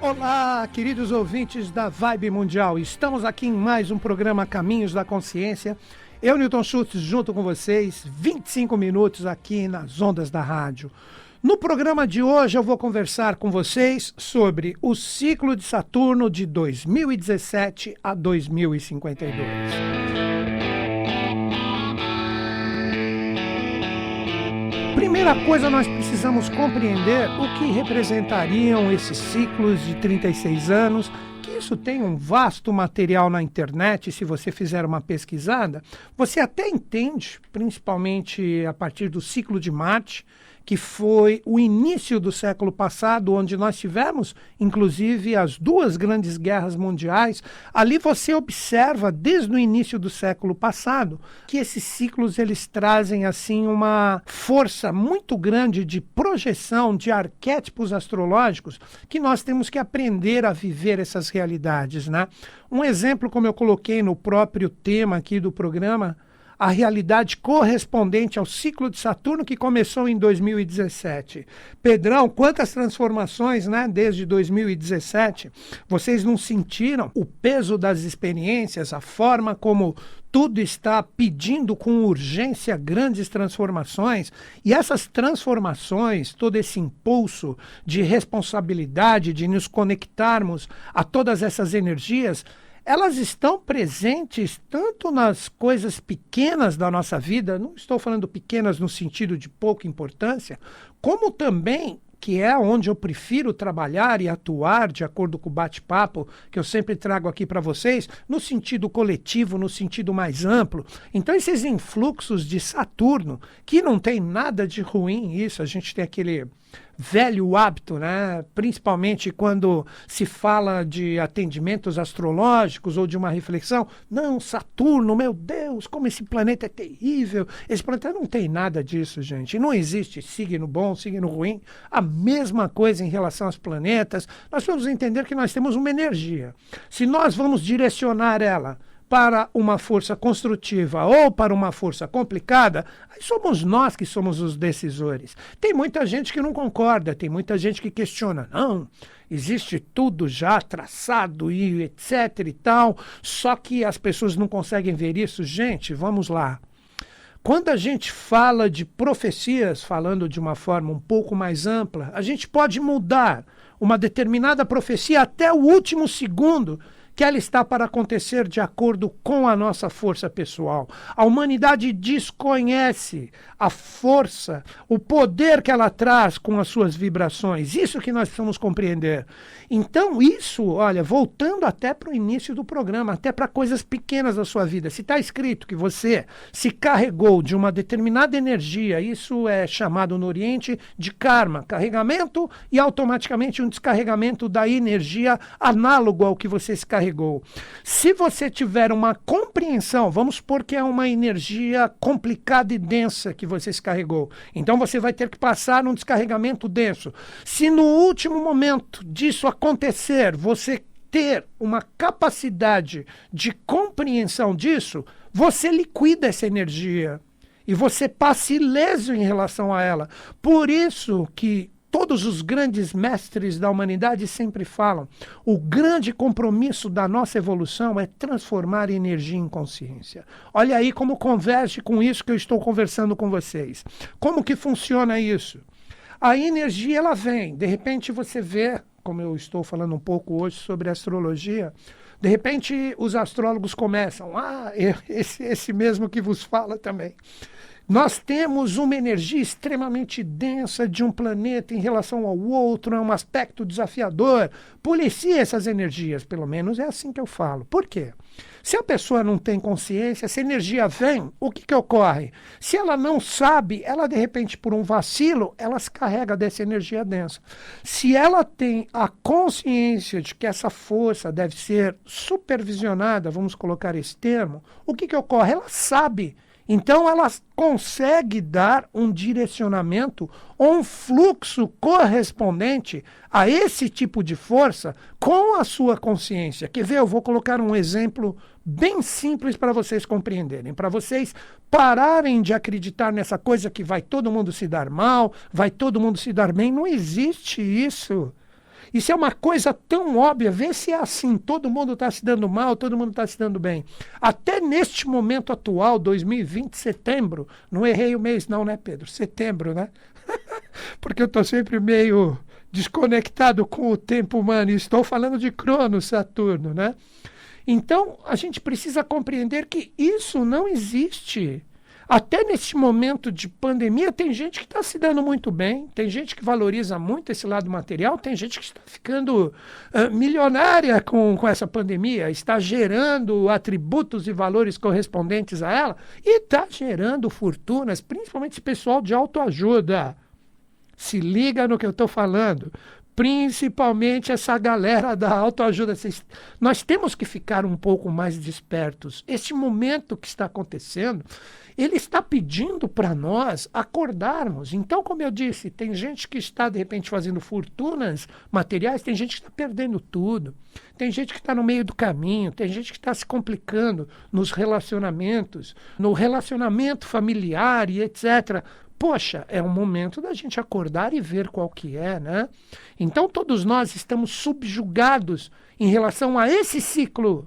Olá, queridos ouvintes da Vibe Mundial. Estamos aqui em mais um programa Caminhos da Consciência. Eu, Newton Schultz, junto com vocês, 25 minutos aqui nas ondas da rádio. No programa de hoje eu vou conversar com vocês sobre o ciclo de Saturno de 2017 a 2052. Primeira coisa, nós precisamos compreender o que representariam esses ciclos de 36 anos, que isso tem um vasto material na internet. Se você fizer uma pesquisada, você até entende, principalmente a partir do ciclo de Marte, que foi o início do século passado, onde nós tivemos, inclusive, as duas grandes guerras mundiais. Ali você observa, desde o início do século passado, que esses ciclos eles trazem assim uma força muito grande de projeção de arquétipos astrológicos que nós temos que aprender a viver essas realidades, né? Um exemplo, como eu coloquei no próprio tema aqui do programa, a realidade correspondente ao ciclo de Saturno que começou em 2017. Pedrão, quantas transformações, né, desde 2017. Vocês não sentiram o peso das experiências, a forma como tudo está pedindo com urgência grandes transformações? E essas transformações, todo esse impulso de responsabilidade, de nos conectarmos a todas essas energias, elas estão presentes tanto nas coisas pequenas da nossa vida, não estou falando pequenas no sentido de pouca importância, como também, que é onde eu prefiro trabalhar e atuar, de acordo com o bate-papo que eu sempre trago aqui para vocês, no sentido coletivo, no sentido mais amplo. Então, esses influxos de Saturno, que não tem nada de ruim isso, a gente tem aquele velho hábito, né? Principalmente quando se fala de atendimentos astrológicos ou de uma reflexão. Não, Saturno, meu Deus, como esse planeta é terrível. Esse planeta não tem nada disso, gente. Não existe signo bom, signo ruim. A mesma coisa em relação aos planetas. Nós vamos entender que nós temos uma energia. Se nós vamos direcionar ela para uma força construtiva ou para uma força complicada, aí somos nós que somos os decisores. Tem muita gente que não concorda, tem muita gente que questiona. Não, existe tudo já traçado e etc e tal, só que as pessoas não conseguem ver isso. Gente, vamos lá. Quando a gente fala de profecias, falando de uma forma um pouco mais ampla, a gente pode mudar uma determinada profecia até o último segundo que ela está para acontecer de acordo com a nossa força pessoal. A humanidade desconhece a força, o poder que ela traz com as suas vibrações. Isso que nós precisamos compreender. Então, isso, olha, voltando até para o início do programa, até para coisas pequenas da sua vida. Se está escrito que você se carregou de uma determinada energia, isso é chamado no Oriente de karma, carregamento e automaticamente um descarregamento da energia análogo ao que você se carregou. Se você tiver uma compreensão, vamos supor que é uma energia complicada e densa que você se carregou, então você vai ter que passar num descarregamento denso. Se no último momento disso acontecer, você ter uma capacidade de compreensão disso, você liquida essa energia e você passa ileso em relação a ela. Por isso que todos os grandes mestres da humanidade sempre falam: o grande compromisso da nossa evolução é transformar energia em consciência. Olha aí como converge com isso que eu estou conversando com vocês. Como que funciona isso? A energia, ela vem, de repente você vê, como eu estou falando um pouco hoje sobre astrologia, de repente os astrólogos começam, esse mesmo que vos fala também. Nós temos uma energia extremamente densa de um planeta em relação ao outro, é um aspecto desafiador. Policia essas energias, pelo menos é assim que eu falo. Por quê? Se a pessoa não tem consciência, se a energia vem, o que ocorre? Se ela não sabe, ela de repente por um vacilo, ela se carrega dessa energia densa. Se ela tem a consciência de que essa força deve ser supervisionada, vamos colocar esse termo, o que ocorre? Ela sabe. Então ela consegue dar um direcionamento ou um fluxo correspondente a esse tipo de força com a sua consciência. Quer ver? Eu vou colocar um exemplo bem simples para vocês compreenderem, para vocês pararem de acreditar nessa coisa que vai todo mundo se dar mal, vai todo mundo se dar bem. Não existe isso. Isso é uma coisa tão óbvia. Vê se é assim. Todo mundo está se dando mal, todo mundo está se dando bem. Até neste momento atual, 2020, setembro, não errei o mês não, né, Pedro? Setembro, né? Porque eu estou sempre meio desconectado com o tempo humano. E estou falando de Cronos, Saturno, né? Então, a gente precisa compreender que isso não existe. Até nesse momento de pandemia, tem gente que está se dando muito bem, tem gente que valoriza muito esse lado material, tem gente que está ficando milionária com essa pandemia, está gerando atributos e valores correspondentes a ela e está gerando fortunas, principalmente esse pessoal de autoajuda. Se liga no que eu estou falando. Principalmente essa galera da autoajuda. Nós temos que ficar um pouco mais despertos. Este momento que está acontecendo, ele está pedindo para nós acordarmos. Então, como eu disse, tem gente que está, de repente, fazendo fortunas materiais, tem gente que está perdendo tudo, tem gente que está no meio do caminho, tem gente que está se complicando nos relacionamentos, no relacionamento familiar e etc. Poxa, é um momento da gente acordar e ver qual que é, né? Então todos nós estamos subjugados em relação a esse ciclo,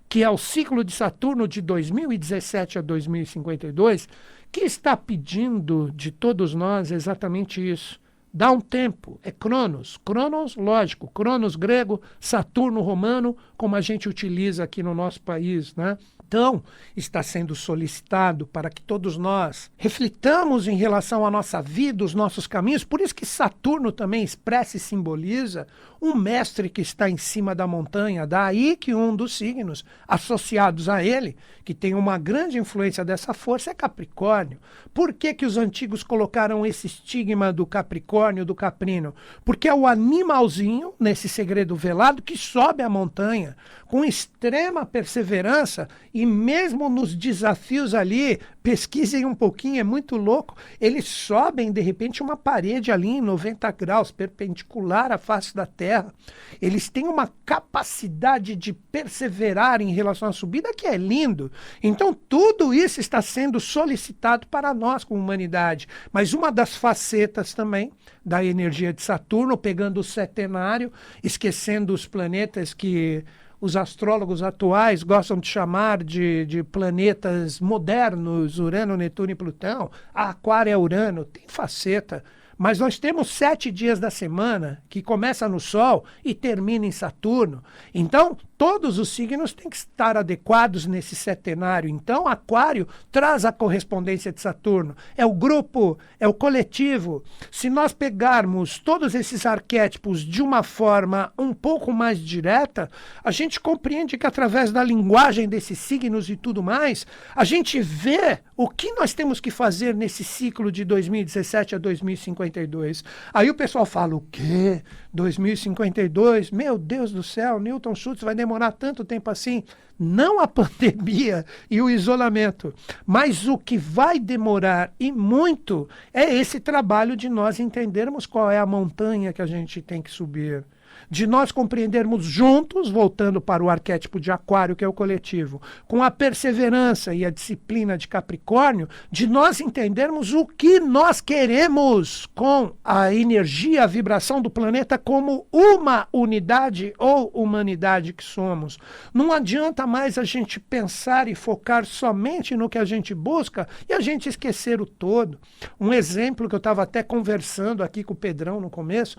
que é o ciclo de Saturno de 2017 a 2052, que está pedindo de todos nós exatamente isso. Dá um tempo, é Cronos. Cronos, lógico, Cronos grego, Saturno romano, como a gente utiliza aqui no nosso país, né? Então, está sendo solicitado para que todos nós reflitamos em relação à nossa vida, os nossos caminhos. Por isso que Saturno também expressa e simboliza um mestre que está em cima da montanha. Daí que um dos signos associados a ele, que tem uma grande influência dessa força, é Capricórnio. Por que que os antigos colocaram esse estigma do Capricórnio, do Caprino? Porque é o animalzinho, nesse segredo velado, que sobe a montanha com extrema perseverança e mesmo nos desafios ali, pesquisem um pouquinho, é muito louco, eles sobem de repente uma parede ali em 90 graus, perpendicular à face da Terra. Eles têm uma capacidade de perseverar em relação à subida que é lindo. Então tudo isso está sendo solicitado para nós como humanidade. Mas uma das facetas também da energia de Saturno, pegando o setenário, esquecendo os planetas que os astrólogos atuais gostam de chamar de planetas modernos, Urano, Netuno e Plutão. Aquário é Urano, tem faceta. Mas nós temos 7 dias da semana que começa no Sol e termina em Saturno. Então, todos os signos têm que estar adequados nesse setenário. Então, Aquário traz a correspondência de Saturno. É o grupo, é o coletivo. Se nós pegarmos todos esses arquétipos de uma forma um pouco mais direta, a gente compreende que através da linguagem desses signos e tudo mais, a gente vê o que nós temos que fazer nesse ciclo de 2017 a 2052. Aí o pessoal fala, o quê? 2052? Meu Deus do céu, Newton Schultz vai demorar tanto tempo assim? Não a pandemia e o isolamento, mas o que vai demorar e muito é esse trabalho de nós entendermos qual é a montanha que a gente tem que subir. De nós compreendermos juntos, voltando para o arquétipo de Aquário, que é o coletivo, com a perseverança e a disciplina de Capricórnio, de nós entendermos o que nós queremos com a energia, a vibração do planeta como uma unidade ou humanidade que somos. Não adianta mais a gente pensar e focar somente no que a gente busca e a gente esquecer o todo. Um exemplo que eu estava até conversando aqui com o Pedrão no começo,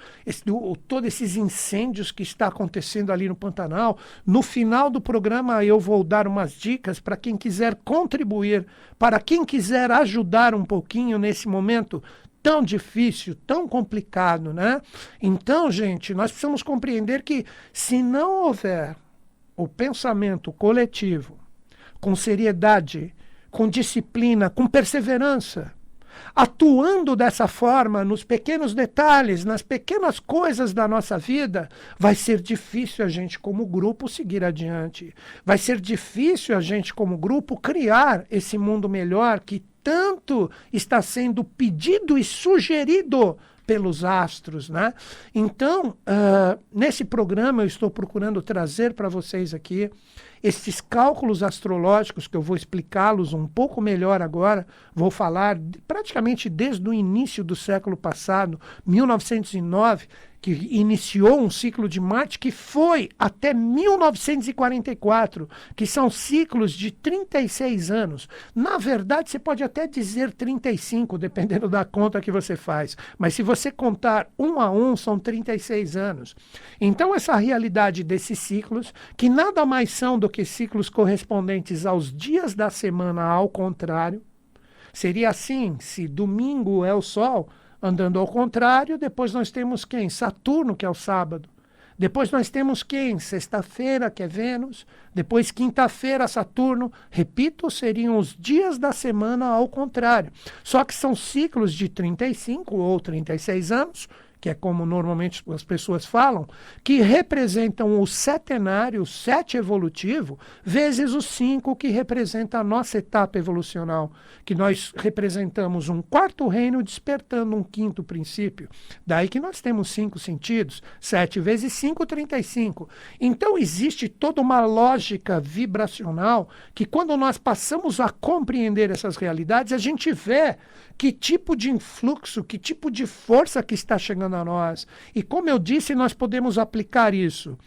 todos esses incêndios que está acontecendo ali no Pantanal. No final do programa eu vou dar umas dicas para quem quiser contribuir, para quem quiser ajudar um pouquinho nesse momento tão difícil, tão complicado, né? Então, gente, nós precisamos compreender que se não houver o pensamento coletivo, com seriedade, com disciplina, com perseverança, atuando dessa forma nos pequenos detalhes, nas pequenas coisas da nossa vida, vai ser difícil a gente como grupo seguir adiante. Vai ser difícil a gente como grupo criar esse mundo melhor que tanto está sendo pedido e sugerido pelos astros, né? Então, nesse programa eu estou procurando trazer para vocês aqui esses cálculos astrológicos, que eu vou explicá-los um pouco melhor agora, vou falar praticamente desde o início do século passado, 1909, que iniciou um ciclo de Marte que foi até 1944, que são ciclos de 36 anos. Na verdade, você pode até dizer 35, dependendo da conta que você faz. Mas se você contar um a um, são 36 anos. Então, essa realidade desses ciclos, que nada mais são do que ciclos correspondentes aos dias da semana ao contrário, seria assim, se domingo é o Sol, andando ao contrário, depois nós temos quem? Saturno, que é o sábado. Depois nós temos quem? Sexta-feira, que é Vênus. Depois quinta-feira, Saturno. Repito, seriam os dias da semana ao contrário. Só que são ciclos de 35 ou 36 anos, que é como normalmente as pessoas falam, que representam o setenário, o 7 evolutivo, vezes o 5, que representa a nossa etapa evolucional, que nós representamos um quarto reino despertando um quinto princípio. Daí que nós temos 5 sentidos, 7 vezes 5, 35. Então existe toda uma lógica vibracional que quando nós passamos a compreender essas realidades, a gente vê que tipo de influxo, que tipo de força que está chegando a nós. E como eu disse, nós podemos aplicar isso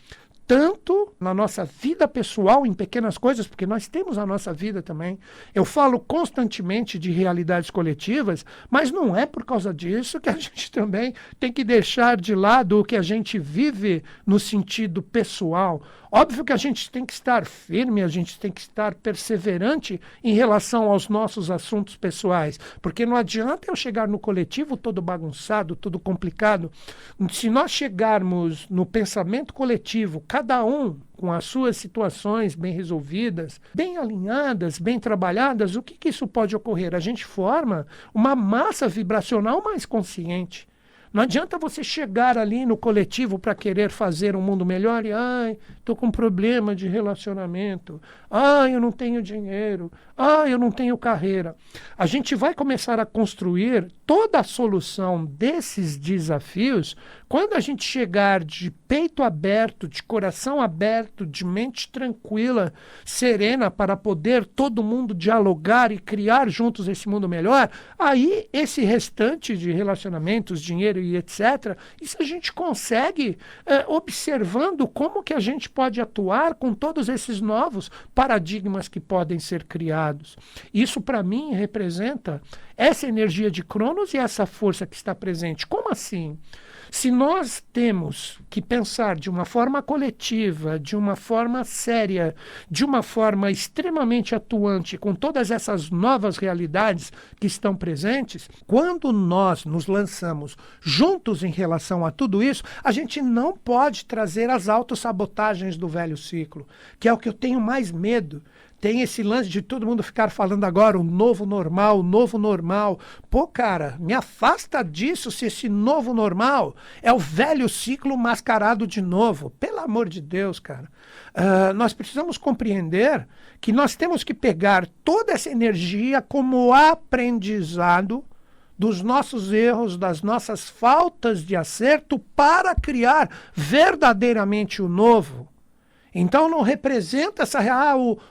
tanto na nossa vida pessoal, em pequenas coisas, porque nós temos a nossa vida também. Eu falo constantemente de realidades coletivas, mas não é por causa disso que a gente também tem que deixar de lado o que a gente vive no sentido pessoal. Óbvio que a gente tem que estar firme, a gente tem que estar perseverante em relação aos nossos assuntos pessoais, porque não adianta eu chegar no coletivo todo bagunçado, todo complicado. Se nós chegarmos no pensamento coletivo, cada um com as suas situações bem resolvidas, bem alinhadas, bem trabalhadas, o que isso pode ocorrer? A gente forma uma massa vibracional mais consciente. Não adianta você chegar ali no coletivo para querer fazer um mundo melhor e, estou com problema de relacionamento, eu não tenho dinheiro, eu não tenho carreira. A gente vai começar a construir toda a solução desses desafios quando a gente chegar de peito aberto, de coração aberto, de mente tranquila, serena, para poder todo mundo dialogar e criar juntos esse mundo melhor. Aí esse restante de relacionamentos, dinheiro e etc., isso a gente consegue observando como que a gente pode atuar com todos esses novos paradigmas que podem ser criados. Isso, para mim, representa essa energia de Cronos e essa força que está presente. Como assim? Se nós temos que pensar de uma forma coletiva, de uma forma séria, de uma forma extremamente atuante com todas essas novas realidades que estão presentes, quando nós nos lançamos juntos em relação a tudo isso, a gente não pode trazer as autossabotagens do velho ciclo, que é o que eu tenho mais medo. Tem esse lance de todo mundo ficar falando agora o novo normal, o novo normal. Pô, cara, me afasta disso se esse novo normal é o velho ciclo mascarado de novo. Pelo amor de Deus, cara. Nós precisamos compreender que nós temos que pegar toda essa energia como aprendizado dos nossos erros, das nossas faltas de acerto para criar verdadeiramente o novo. Então não representa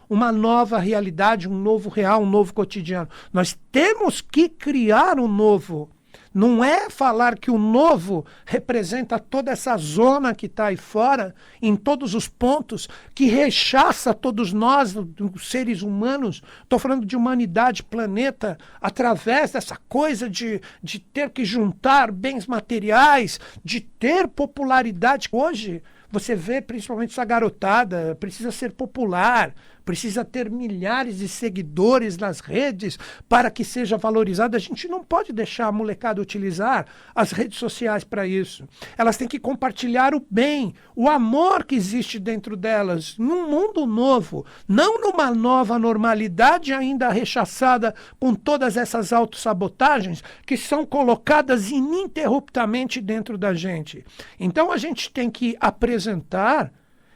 uma nova realidade, um novo real, um novo cotidiano. Nós temos que criar um novo. Não é falar que o novo representa toda essa zona que está aí fora, em todos os pontos, que rechaça todos nós, os seres humanos. Estou falando de humanidade, planeta, através dessa coisa de ter que juntar bens materiais, de ter popularidade. Hoje, você vê principalmente essa garotada, precisa ser popular, precisa ter milhares de seguidores nas redes para que seja valorizado. A gente não pode deixar a molecada utilizar as redes sociais para isso. Elas têm que compartilhar o bem, o amor que existe dentro delas, num mundo novo, não numa nova normalidade ainda rechaçada com todas essas autossabotagens que são colocadas ininterruptamente dentro da gente. Então a gente tem que apresentar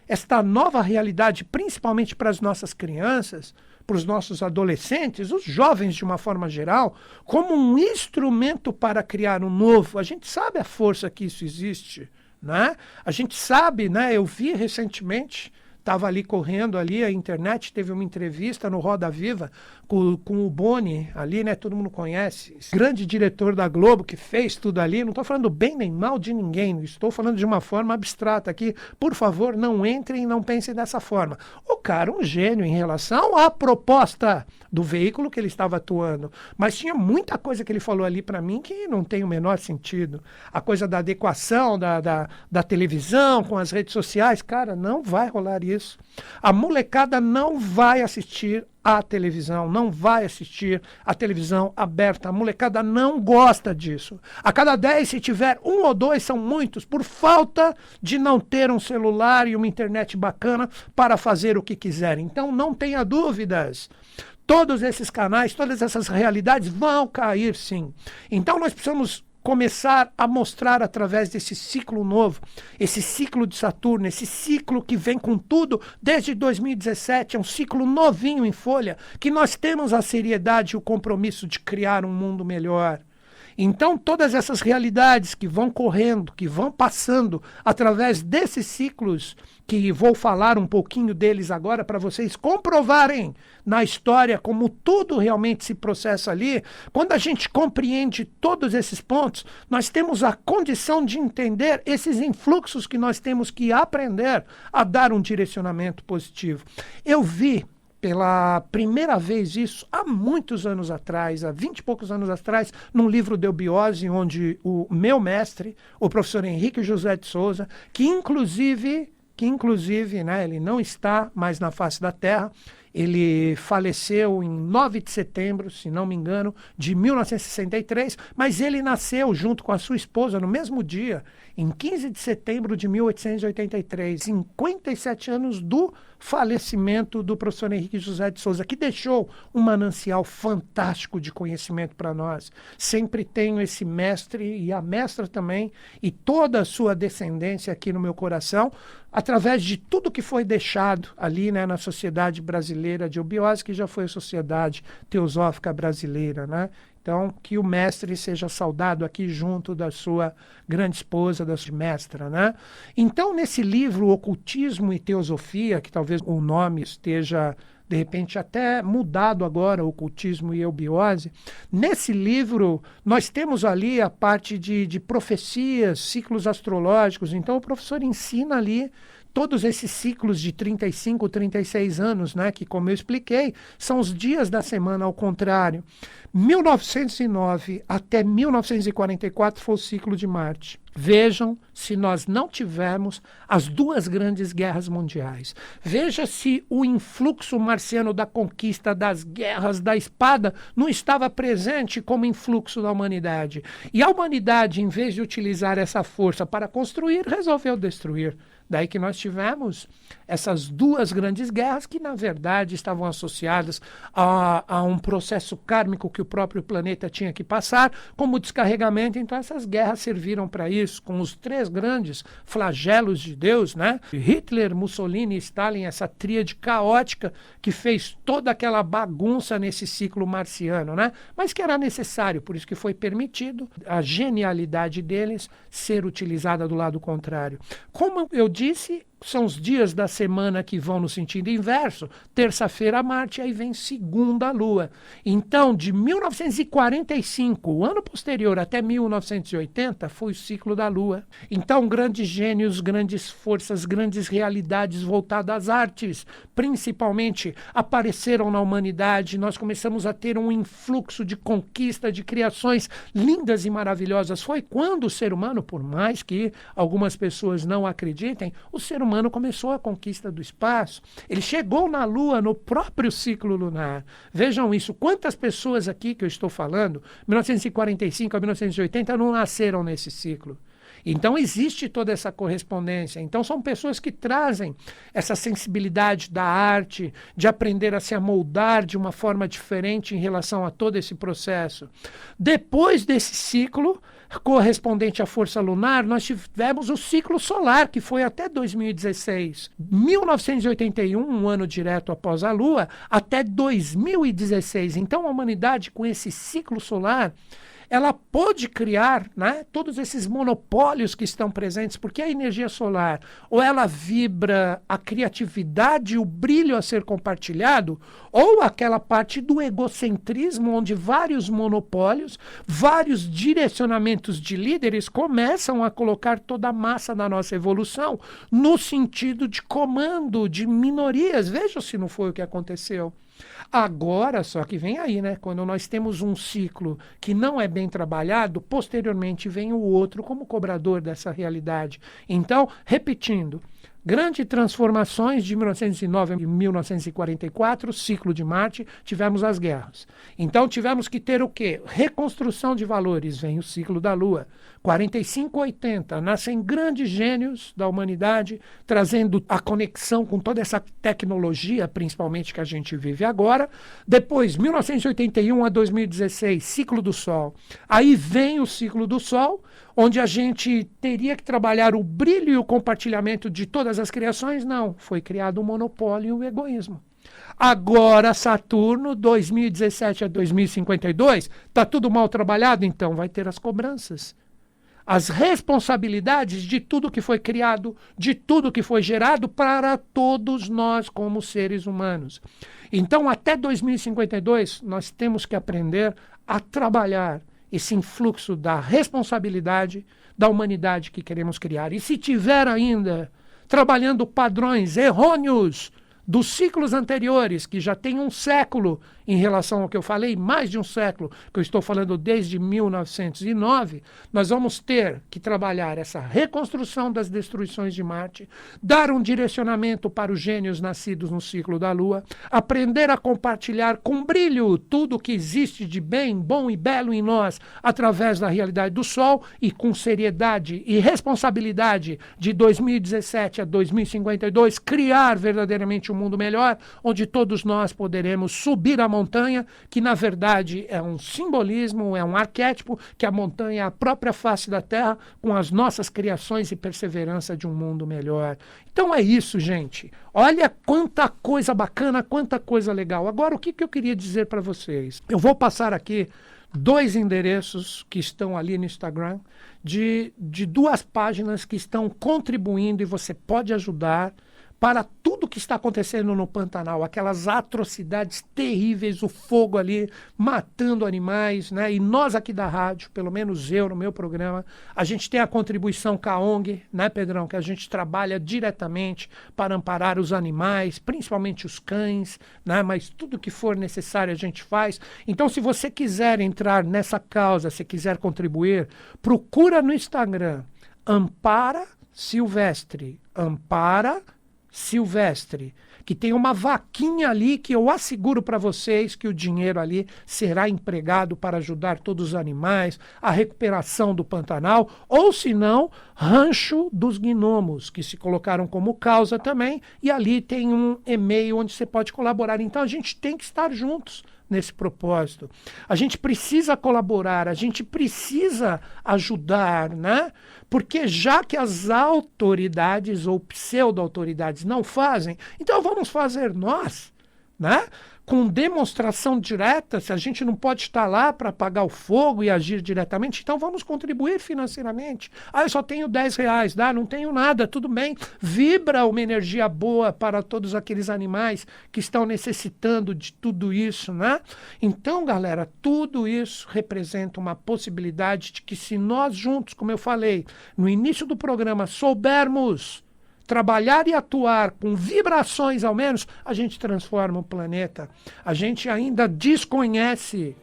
esta nova realidade, principalmente para as nossas crianças, para os nossos adolescentes, os jovens de uma forma geral, como um instrumento para criar um novo. A gente sabe a força que isso existe, né? A gente sabe, né? Eu vi recentemente, estava ali correndo ali, a internet teve uma entrevista no Roda Viva com o Boni ali, né? Todo mundo conhece, esse grande diretor da Globo que fez tudo ali. Não estou falando bem nem mal de ninguém, estou falando de uma forma abstrata aqui. Por favor, não entrem e não pensem dessa forma. O cara, um gênio em relação à proposta do veículo que ele estava atuando, mas tinha muita coisa que ele falou ali para mim que não tem o menor sentido. A coisa da adequação da televisão com as redes sociais, cara, não vai rolar isso. A molecada não vai assistir a televisão, não vai assistir a televisão aberta. A molecada não gosta disso. A cada 10, se tiver 1 ou 2, são muitos, por falta de não ter um celular e uma internet bacana para fazer o que quiserem. Então, não tenha dúvidas. Todos esses canais, todas essas realidades vão cair, sim. Então, nós precisamos começar a mostrar através desse ciclo novo, esse ciclo de Saturno, esse ciclo que vem com tudo desde 2017, é um ciclo novinho em folha, que nós temos a seriedade e o compromisso de criar um mundo melhor. Então, todas essas realidades que vão correndo, que vão passando através desses ciclos, que vou falar um pouquinho deles agora para vocês comprovarem na história como tudo realmente se processa ali, quando a gente compreende todos esses pontos, nós temos a condição de entender esses influxos que nós temos que aprender a dar um direcionamento positivo. Eu vi pela primeira vez isso há muitos anos atrás, há 20 e poucos anos atrás, num livro de Eubiose, onde o meu mestre, o professor Henrique José de Souza, que inclusive, né, ele não está mais na face da Terra, ele faleceu em 9 de setembro, se não me engano, de 1963, mas ele nasceu junto com a sua esposa no mesmo dia, em 15 de setembro de 1883, 57 anos do falecimento do professor Henrique José de Souza, que deixou um manancial fantástico de conhecimento para nós. Sempre tenho esse mestre e a mestra também, e toda a sua descendência aqui no meu coração, através de tudo que foi deixado ali, né, na Sociedade Brasileira de Eubiose, que já foi a Sociedade Teosófica Brasileira, né? Então, que o mestre seja saudado aqui junto da sua grande esposa, da sua mestra, né? Então, nesse livro, Ocultismo e Teosofia, que talvez o nome esteja, de repente, até mudado agora, Ocultismo e Eubiose, nesse livro nós temos ali a parte de profecias, ciclos astrológicos. Então, o professor ensina ali todos esses ciclos de 35, 36 anos, né, que, como eu expliquei, são os dias da semana ao contrário. 1909 até 1944 foi o ciclo de Marte. Vejam se nós não tivermos as 2 grandes guerras mundiais. Veja se o influxo marciano da conquista, das guerras, da espada, não estava presente como influxo da humanidade. E a humanidade, em vez de utilizar essa força para construir, resolveu destruir. Daí que nós tivemos essas 2 grandes guerras que, na verdade, estavam associadas a um processo kármico que o próprio planeta tinha que passar como descarregamento. Então, essas guerras serviram para isso, com os 3 grandes flagelos de Deus, né? Hitler, Mussolini e Stalin, essa tríade caótica que fez toda aquela bagunça nesse ciclo marciano, né? Mas que era necessário, por isso que foi permitido a genialidade deles ser utilizada do lado contrário. Como eu disse, são os dias da semana que vão no sentido inverso. Terça-feira, Marte, aí vem segunda Lua. Então, de 1945, o ano posterior, até 1980, foi o ciclo da Lua. Então, grandes gênios, grandes forças, grandes realidades voltadas às artes, principalmente, apareceram na humanidade. Nós começamos a ter um influxo de conquista, de criações lindas e maravilhosas. Foi quando o ser humano, por mais que algumas pessoas não acreditem, o ser humano começou a conquista do espaço. Ele chegou na Lua no próprio ciclo lunar. Vejam isso. Quantas pessoas aqui que eu estou falando, 1945 a 1980, não nasceram nesse ciclo? Então, existe toda essa correspondência. Então, são pessoas que trazem essa sensibilidade da arte, de aprender a se amoldar de uma forma diferente em relação a todo esse processo. Depois desse ciclo, correspondente à força lunar, nós tivemos o ciclo solar, que foi até 2016. 1981, um ano direto após a Lua, até 2016. Então, a humanidade, com esse ciclo solar, ela pode criar, né, todos esses monopólios que estão presentes, porque a energia solar, ou ela vibra a criatividade, o brilho a ser compartilhado, ou aquela parte do egocentrismo, onde vários monopólios, vários direcionamentos de líderes começam a colocar toda a massa da nossa evolução no sentido de comando de minorias. Veja se não foi o que aconteceu. Agora, só que vem aí, né? Quando nós temos um ciclo que não é bem trabalhado, posteriormente vem o outro como cobrador dessa realidade. Então, repetindo, grandes transformações de 1909 a 1944, ciclo de Marte, tivemos as guerras. Então tivemos que ter o quê? Reconstrução de valores, vem o ciclo da Lua. 45 a 80, nascem grandes gênios da humanidade, trazendo a conexão com toda essa tecnologia, principalmente que a gente vive agora. Depois, 1981 a 2016, ciclo do Sol. Aí vem o ciclo do Sol, onde a gente teria que trabalhar o brilho e o compartilhamento de todas as criações. Não, foi criado o monopólio e o egoísmo. Agora, Saturno, 2017 a 2052, está tudo mal trabalhado, então vai ter as cobranças. As responsabilidades de tudo que foi criado, de tudo que foi gerado para todos nós como seres humanos. Então, até 2052, nós temos que aprender a trabalhar esse influxo da responsabilidade da humanidade que queremos criar. E se tiver ainda trabalhando padrões errôneos dos ciclos anteriores, que já tem um século em relação ao que eu falei, mais de um século, que eu estou falando desde 1909, nós vamos ter que trabalhar essa reconstrução das destruições de Marte, dar um direcionamento para os gênios nascidos no ciclo da Lua, aprender a compartilhar com brilho tudo o que existe de bem, bom e belo em nós, através da realidade do Sol, e com seriedade e responsabilidade de 2017 a 2052, criar verdadeiramente um mundo melhor, onde todos nós poderemos subir a montanha, que na verdade é um simbolismo, é um arquétipo, que a montanha é a própria face da Terra, com as nossas criações e perseverança de um mundo melhor. Então é isso, gente. Olha quanta coisa bacana, quanta coisa legal. Agora, o que eu queria dizer para vocês? Eu vou passar aqui 2 endereços que estão ali no Instagram, de 2 páginas que estão contribuindo, e você pode ajudar para tudo que está acontecendo no Pantanal, aquelas atrocidades terríveis, o fogo ali matando animais, né? E nós aqui da rádio, pelo menos eu no meu programa, a gente tem a contribuição com a ONG, né, Pedrão, que a gente trabalha diretamente para amparar os animais, principalmente os cães, né? Mas tudo que for necessário a gente faz. Então, se você quiser entrar nessa causa, se quiser contribuir, procura no Instagram Ampara Silvestre, Ampara Silvestre, que tem uma vaquinha ali que eu asseguro para vocês que o dinheiro ali será empregado para ajudar todos os animais, a recuperação do Pantanal, ou se não, Rancho dos Gnomos, que se colocaram como causa também, e ali tem um e-mail onde você pode colaborar. Então a gente tem que estar juntos nesse propósito. A gente precisa colaborar, a gente precisa ajudar, né? Porque já que as autoridades ou pseudo-autoridades não fazem, então vamos fazer nós, né? Com demonstração direta, se a gente não pode estar lá para apagar o fogo e agir diretamente, então vamos contribuir financeiramente. Ah, eu só tenho R$10, não tenho nada, tudo bem. Vibra uma energia boa para todos aqueles animais que estão necessitando de tudo isso, né? Então, galera, tudo isso representa uma possibilidade de que, se nós juntos, como eu falei no início do programa, soubermos trabalhar e atuar com vibrações ao menos, a gente transforma o planeta. A gente ainda desconhece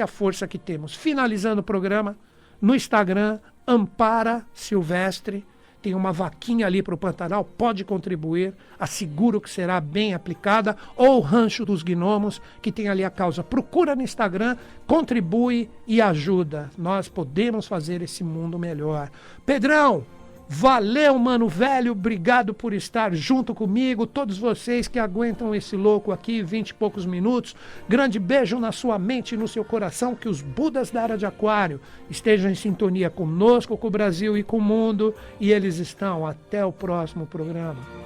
a força que temos. Finalizando o programa, no Instagram, Ampara Silvestre, tem uma vaquinha ali para o Pantanal, pode contribuir, asseguro que será bem aplicada, ou Rancho dos Gnomos, que tem ali a causa. Procura no Instagram, contribui e ajuda. Nós podemos fazer esse mundo melhor. Pedrão, valeu, mano velho, obrigado por estar junto comigo, todos vocês que aguentam esse louco aqui 20 e poucos minutos. Grande beijo na sua mente e no seu coração, que os Budas da Era de Aquário estejam em sintonia conosco, com o Brasil e com o mundo, e eles estão. Até o próximo programa.